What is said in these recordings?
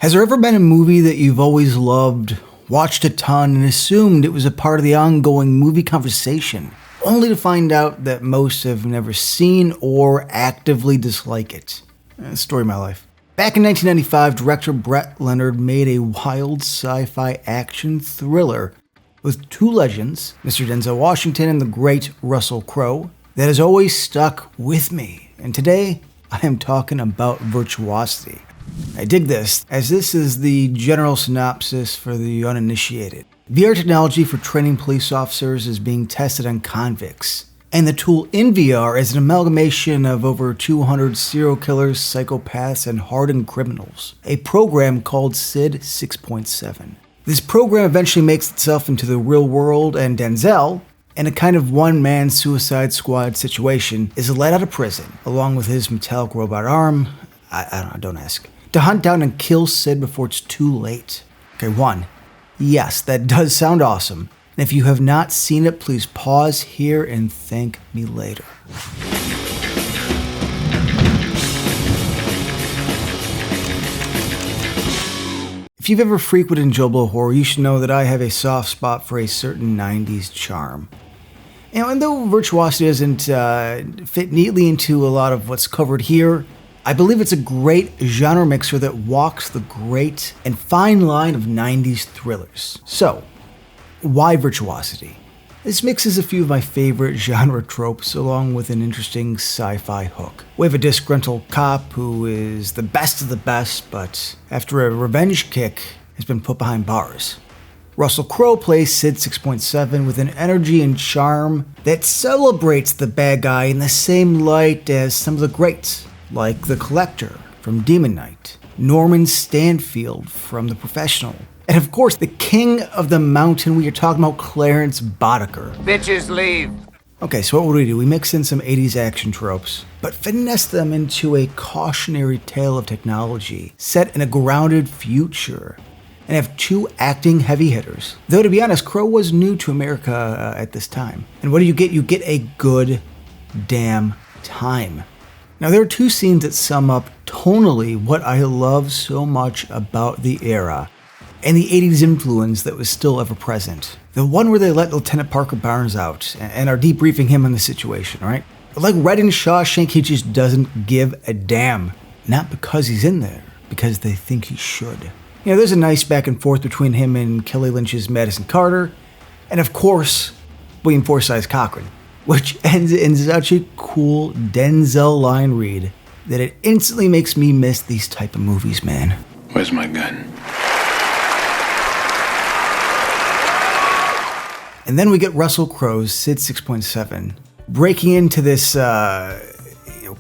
Has there ever been a movie that you've always loved, watched a ton, and assumed it was a part of the ongoing movie conversation, only to find out that most have never seen or actively dislike it? Story of my life. Back in 1995, director Brett Leonard made a wild sci-fi action thriller with two legends, Mr. Denzel Washington and the great Russell Crowe, that has always stuck with me. And today, I am talking about Virtuosity. I dig this, as this is the general synopsis for the uninitiated. VR technology for training police officers is being tested on convicts, and the tool in VR is an amalgamation of over 200 serial killers, psychopaths, and hardened criminals. A program called SID 6.7. This program eventually makes itself into the real world, and Denzel, in a kind of one-man Suicide Squad situation, is let out of prison, along with his metallic robot arm. I don't know, don't ask. To hunt down and kill Sid before it's too late. Okay, 1. Yes, that does sound awesome. And if you have not seen it, please pause here and thank me later. If you've ever frequented JoBlo horror, you should know that I have a soft spot for a certain 90s charm. And though Virtuosity doesn't fit neatly into a lot of what's covered here, I believe it's a great genre mixer that walks the great and fine line of 90s thrillers. So, why Virtuosity? This mixes a few of my favorite genre tropes along with an interesting sci-fi hook. We have a disgruntled cop who is the best of the best, but after a revenge kick has been put behind bars. Russell Crowe plays SID 6.7 with an energy and charm that celebrates the bad guy in the same light as some of the greats, like The Collector from Demon Knight, Norman Stanfield from The Professional, and of course the king of the mountain, we are talking about Clarence Boddicker. Bitches leave. Okay, so what would we do? We mix in some 80s action tropes, but finesse them into a cautionary tale of technology set in a grounded future, and have two acting heavy hitters. Though to be honest, Crowe was new to America at this time. And what do you get? You get a good damn time. Now, there are two scenes that sum up tonally what I love so much about the era and the 80s influence that was still ever present. The one where they let Lieutenant Parker Barnes out and are debriefing him on the situation, right? Like Red in Shawshank, he just doesn't give a damn. Not because he's in there, because they think he should. You know, there's a nice back and forth between him and Kelly Lynch's Madison Carter, and of course, William Forsythe's Cochran, which ends in such a cool Denzel line read that it instantly makes me miss these type of movies, man. Where's my gun? And then we get Russell Crowe's SID 6.7 breaking into this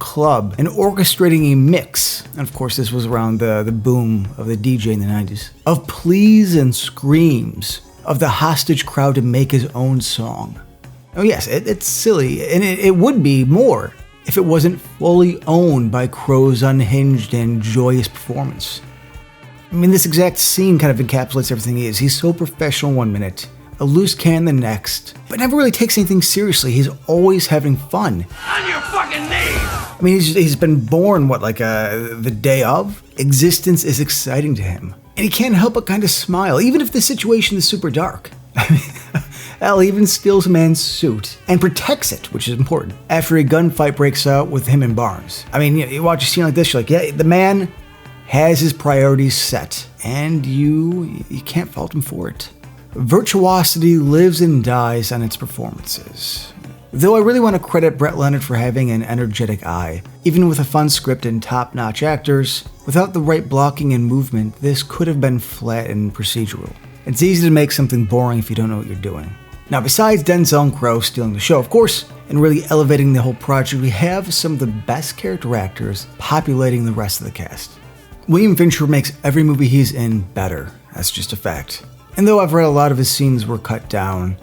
club and orchestrating a mix, and of course this was around the boom of the DJ in the 90s, of pleas and screams of the hostage crowd to make his own song. Oh yes, it's silly, and it would be more if it wasn't fully owned by Crowe's unhinged and joyous performance. I mean, this exact scene kind of encapsulates everything he is. He's so professional one minute, a loose cannon the next, but never really takes anything seriously. He's always having fun. On your fucking knees! I mean, he's been born, the day of? Existence is exciting to him. And he can't help but kind of smile, even if the situation is super dark. I mean, Al even steals a man's suit and protects it, which is important, after a gunfight breaks out with him and Barnes. I mean, you watch a scene like this, you're like, yeah, the man has his priorities set, and you can't fault him for it. Virtuosity lives and dies on its performances. Though I really want to credit Brett Leonard for having an energetic eye. Even with a fun script and top-notch actors, without the right blocking and movement, this could have been flat and procedural. It's easy to make something boring if you don't know what you're doing. Now, besides Denzel and Crowe stealing the show, of course, and really elevating the whole project, we have some of the best character actors populating the rest of the cast. William Fincher makes every movie he's in better. That's just a fact. And though I've read a lot of his scenes were cut down,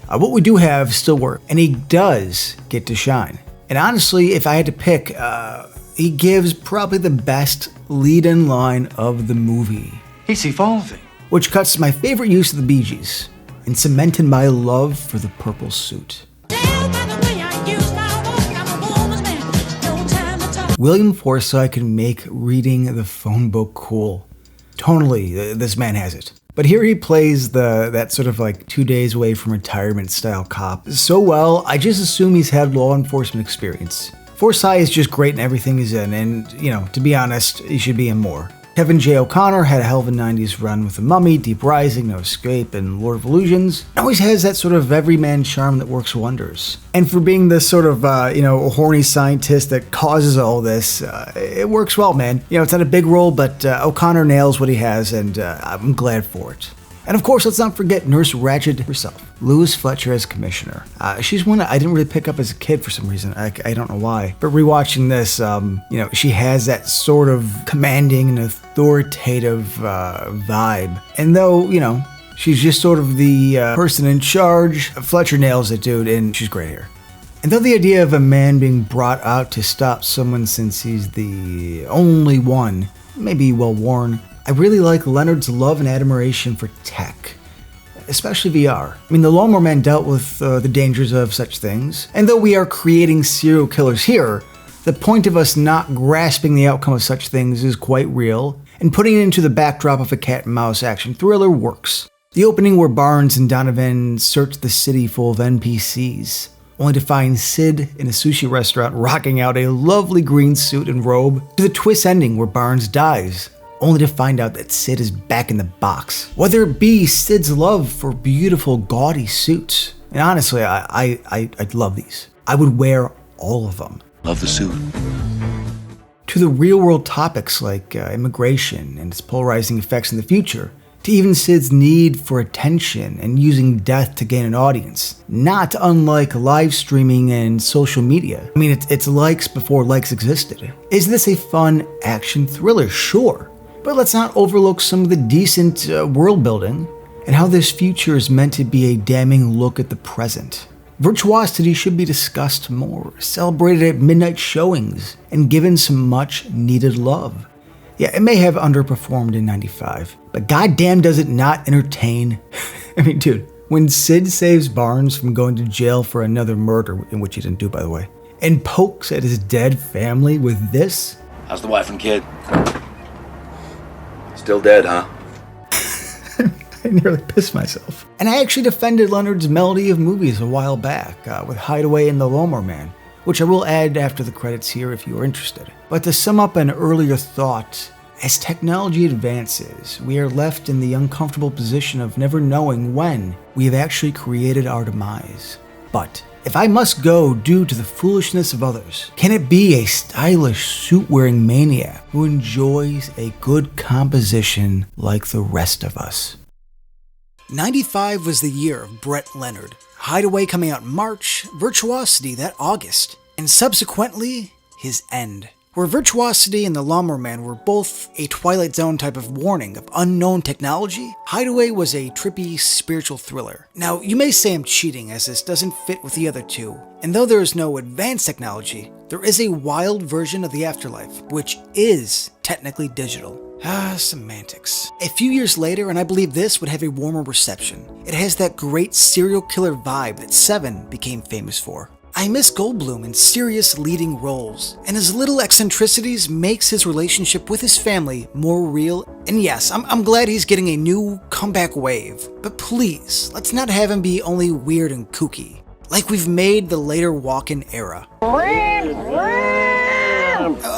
what we do have still work, and he does get to shine. And honestly, if I had to pick, he gives probably the best lead-in line of the movie. He's evolving. Which cuts to my favorite use of the Bee Gees, and cemented my love for the purple suit. William Forsythe can make reading the phone book cool. Tonally, this man has it. But here he plays that sort of like 2 days away from retirement style cop so well, I just assume he's had law enforcement experience. Forsyth is just great in everything he's in, and, to be honest, he should be in more. Kevin J. O'Connor had a hell of a 90s run with The Mummy, Deep Rising, No Escape, and Lord of Illusions. Always has that sort of everyman charm that works wonders. And for being this sort of, horny scientist that causes all this, it works well, man. It's not a big role, but O'Connor nails what he has, and I'm glad for it. And of course, let's not forget Nurse Ratched herself, Louise Fletcher as Commissioner. She's one that I didn't really pick up as a kid for some reason. I don't know why. But rewatching this, she has that sort of commanding and authoritative vibe. And though, she's just sort of the person in charge, Fletcher nails it, dude, and she's great here. And though the idea of a man being brought out to stop someone since he's the only one may be well worn, I really like Leonard's love and admiration for tech, especially VR. The Lawnmower Man dealt with the dangers of such things, and though we are creating serial killers here, the point of us not grasping the outcome of such things is quite real, and putting it into the backdrop of a cat and mouse action thriller works. The opening where Barnes and Donovan search the city full of NPCs, only to find Sid in a sushi restaurant rocking out a lovely green suit and robe, to the twist ending where Barnes dies, only to find out that Sid is back in the box. Whether it be Sid's love for beautiful, gaudy suits, and honestly, I'd love these. I would wear all of them. Love the suit. To the real-world topics like immigration and its polarizing effects in the future, to even Sid's need for attention and using death to gain an audience. Not unlike live streaming and social media. It's likes before likes existed. Is this a fun action thriller? Sure. But let's not overlook some of the decent world building and how this future is meant to be a damning look at the present. Virtuosity should be discussed more, celebrated at midnight showings, and given some much needed love. Yeah, it may have underperformed in 95, but goddamn does it not entertain. Dude, when Sid saves Barnes from going to jail for another murder, in which he didn't do by the way, and pokes at his dead family with this. How's the wife and kid? Still dead, huh? I nearly pissed myself. And I actually defended Leonard's melody of movies a while back with Hideaway and The Lawnmower Man, which I will add after the credits here if you are interested. But to sum up an earlier thought, as technology advances, we are left in the uncomfortable position of never knowing when we have actually created our demise. But if I must go due to the foolishness of others, can it be a stylish suit-wearing maniac who enjoys a good composition like the rest of us? 95 was the year of Brett Leonard. Hideaway coming out in March, Virtuosity that August, and subsequently, his end. Where Virtuosity and The Lawnmower Man were both a Twilight Zone type of warning of unknown technology, Hideaway was a trippy spiritual thriller. Now, you may say I'm cheating as this doesn't fit with the other two, and though there is no advanced technology, there is a wild version of the afterlife, which is technically digital. Semantics. A few years later, and I believe this would have a warmer reception. It has that great serial killer vibe that Seven became famous for. I miss Goldblum in serious leading roles, and his little eccentricities makes his relationship with his family more real. And yes, I'm glad he's getting a new comeback wave, but please, let's not have him be only weird and kooky, like we've made the later Walken era.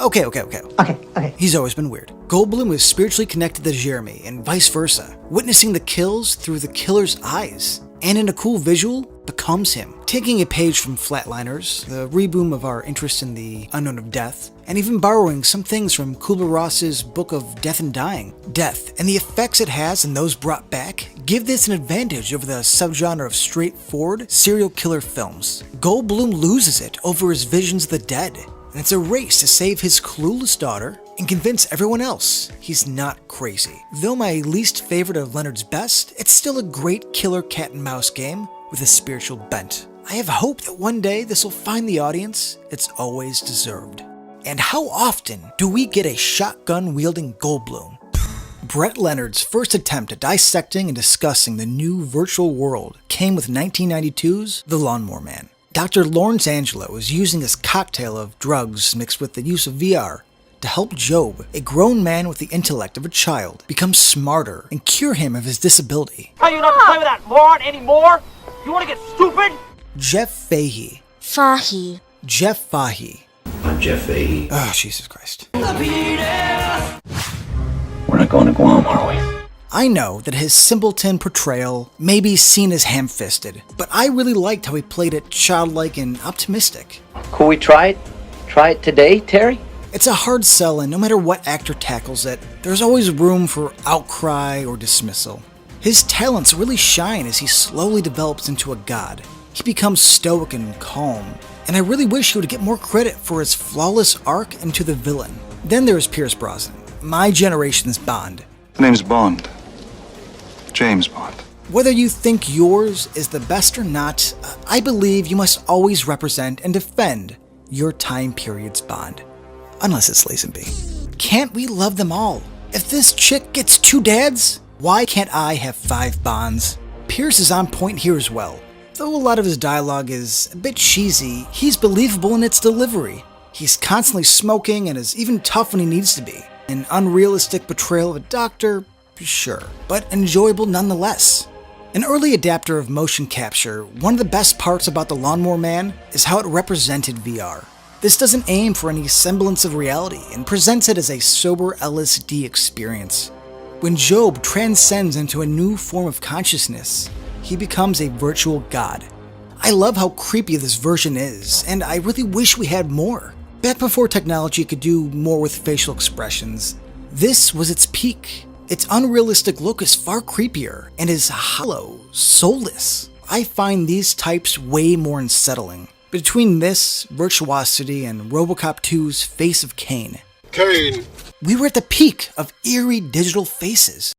Okay. He's always been weird. Goldblum was spiritually connected to Jeremy, and vice versa, witnessing the kills through the killer's eyes, and in a cool visual, becomes him. Taking a page from Flatliners, the reboot of our interest in the unknown of death, and even borrowing some things from Kubler-Ross's Book of Death and Dying. Death, and the effects it has and those brought back, give this an advantage over the subgenre of straightforward serial killer films. Goldblum loses it over his visions of the dead, and it's a race to save his clueless daughter and convince everyone else he's not crazy. Though my least favorite of Leonard's best, it's still a great killer cat and mouse game with a spiritual bent. I have hope that one day this will find the audience it's always deserved. And how often do we get a shotgun-wielding Goldblum? Brett Leonard's first attempt at dissecting and discussing the new virtual world came with 1992's The Lawnmower Man. Dr. Lawrence Angelo is using this cocktail of drugs mixed with the use of VR to help Job, a grown man with the intellect of a child, become smarter and cure him of his disability. Tell you not to play with that moron anymore? You want to get stupid? Jeff Fahey. Fahey. Jeff Fahey. I'm Jeff Fahey. Oh, Jesus Christ. We're not going to Guam, are we? I know that his simpleton portrayal may be seen as ham-fisted, but I really liked how he played it childlike and optimistic. Could we try it? Try it today, Terry? It's a hard sell, and no matter what actor tackles it, there's always room for outcry or dismissal. His talents really shine as he slowly develops into a god. He becomes stoic and calm, and I really wish he would get more credit for his flawless arc into the villain. Then there's Pierce Brosnan, my generation's Bond. The name's Bond. James Bond. Whether you think yours is the best or not, I believe you must always represent and defend your time period's Bond. Unless it's Lazenby. Can't we love them all? If this chick gets 2 dads, why can't I have 5 Bonds? Pierce is on point here as well. Though a lot of his dialogue is a bit cheesy, he's believable in its delivery. He's constantly smoking and is even tough when he needs to be. An unrealistic portrayal of a doctor, sure, but enjoyable nonetheless. An early adapter of motion capture, one of the best parts about The Lawnmower Man is how it represented VR. This doesn't aim for any semblance of reality and presents it as a sober LSD experience. When Job transcends into a new form of consciousness, he becomes a virtual god. I love how creepy this version is, and I really wish we had more. Back before technology could do more with facial expressions, this was its peak. Its unrealistic look is far creepier and is hollow, soulless. I find these types way more unsettling. Between this, Virtuosity, and RoboCop 2's Face of Cain, Cain. we were at the peak of eerie digital faces.